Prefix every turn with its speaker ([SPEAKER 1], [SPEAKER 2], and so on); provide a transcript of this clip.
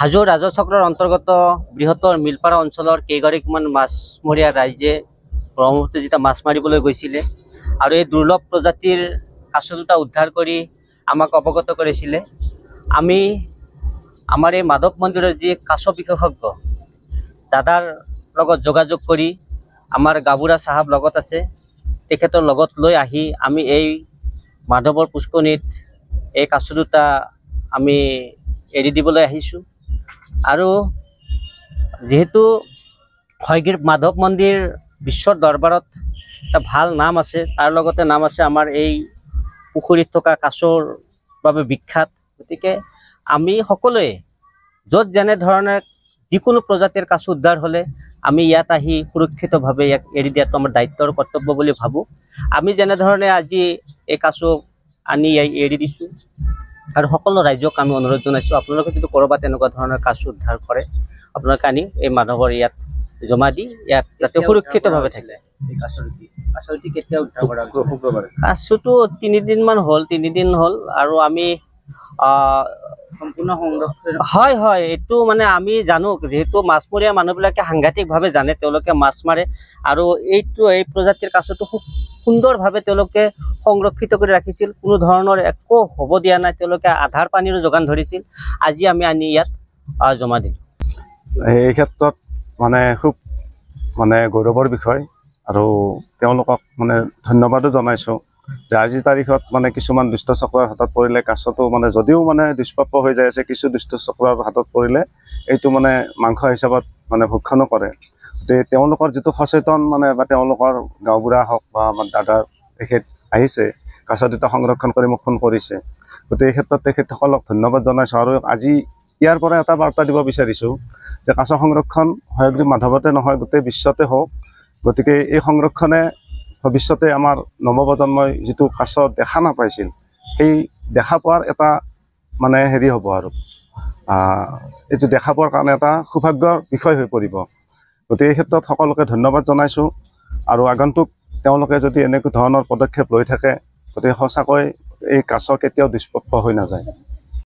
[SPEAKER 1] হাজো ৰাজচক্ৰৰ অন্তৰ্গত বৃহত্তৰ মিলপাৰা অঞ্চলৰ কেইগৰাকীমান মাছমৰীয়া ৰাইজে ব্ৰহ্মপুত্ৰত যেতিয়া মাছ মাৰিবলৈ গৈছিলে আৰু এই দুৰ্লভ প্ৰজাতিৰ কাছ দুটা উদ্ধাৰ কৰি আমাক অৱগত কৰিছিলে। আমি আমাৰ এই মাধৱ মন্দিৰৰ যি কাছ বিশেষজ্ঞ দাদাৰ লগত যোগাযোগ কৰি আমাৰ গাবুৰা চাহাব লগত আছে, তেখেতৰ লগত লৈ আহি আমি এই মাধৱৰ পুষ্কনিত এই কাছ দুটা আমি এৰি দিবলৈ আহিছোঁ। আৰু যেহেতু হয়গ্ৰীৱ মাধৱ মন্দিৰ বিশ্বৰ দৰবাৰত এটা ভাল নাম আছে, তাৰ লগতে নাম আছে আমাৰ এই পুখুৰীত থকা কাছৰ বাবে বিখ্যাত। গতিকে আমি সকলোৱে য'ত যেনেধৰণে যিকোনো প্ৰজাতিৰ কাছ উদ্ধাৰ হ'লে আমি ইয়াত আহি সুৰক্ষিতভাৱে ইয়াক এৰি দিয়াটো আমাৰ দায়িত্ব আৰু কৰ্তব্য বুলি ভাবোঁ। আমি যেনেধৰণে আজি এই কাছ আনি এৰি দিছোঁ আৰু সকলো ৰাইজক আমি অনুৰোধ জনাইছোঁ, আপোনালোকে যদি ক'ৰবাত এনেকুৱা ধৰণৰ কাছ উদ্ধাৰ কৰে আপোনালোকে আনি এই মাধৱৰ ইয়াত জমা দি ইয়াত যাতে সুৰক্ষিতভাৱে থাকে। কাছটি কেতিয়া উদ্ধাৰ কৰা শুক্ৰবাৰে? কাছটো 3 দিন হ'ল আৰু আমি সম্পূৰ্ণ সংৰক্ষণ হয় এইটো মানে আমি জানো, যেহেতু মাছমৰীয়া মানুহবিলাকে সাংঘাতিকভাৱে জানে, তেওঁলোকে মাছ মাৰে আৰু এই প্ৰজাতিৰ কাছটো খুব সুন্দৰভাৱে তেওঁলোকে সংৰক্ষিত কৰি ৰাখিছিল, কোনো ধৰণৰ একো হ'ব দিয়া নাই, তেওঁলোকে আধাৰ পানীৰো যোগান ধৰিছিল। আজি আমি আনি ইয়াত জমা দিলোঁ।
[SPEAKER 2] এই ক্ষেত্ৰত মানে খুব মানে গৌৰৱৰ বিষয় আৰু তেওঁলোকক মানে ধন্যবাদো জনাইছোঁ যে আজিৰ তাৰিখত মানে কিছুমান দুষ্ট চক্ৰৰ হাতত পৰিলে কাছটো মানে যদিও মানে দুষ্প্ৰাপ্য হৈ যায় আছে, কিছু দুষ্ট চক্ৰৰ হাতত পৰিলে এইটো মানে মাংস হিচাপত মানে ভক্ষণো কৰে। গতিকে তেওঁলোকৰ যিটো সচেতন মানে বা তেওঁলোকৰ গাঁওবুঢ়া হওক বা আমাৰ দাদাৰ তেখেত আহিছে কাছ দুটা সংৰক্ষণ কৰি মোক ফোন কৰিছে, গতিকে এই ক্ষেত্ৰত তেখেতসকলক ধন্যবাদ জনাইছোঁ। আৰু আজি ইয়াৰ পৰা এটা বাৰ্তা দিব বিচাৰিছোঁ যে কাছ সংৰক্ষণ হয়গ্ৰীৱ মাধৱতে নহয় গোটেই বিশ্বতে হওক। গতিকে এই সংৰক্ষণে ভৱিষ্যতে আমাৰ নৱপ্ৰজন্মই যিটো কাছ দেখা নাপাইছিল সেই দেখা পোৱাৰ এটা মানে হেৰি হ'ব আৰু এইটো দেখা পোৱাৰ কাৰণে এটা সৌভাগ্যৰ বিষয় হৈ পৰিব। গতিকে এই ক্ষেত্ৰত সকলোকে ধন্যবাদ জনাইছোঁ আৰু আগন্তুক তেওঁলোকে যদি এনেকুৱা ধৰণৰ পদক্ষেপ লৈ থাকে গতিকে সঁচাকৈ এই কাছ কেতিয়াও দুষ্প্ৰাপ্য হৈ নাযায়।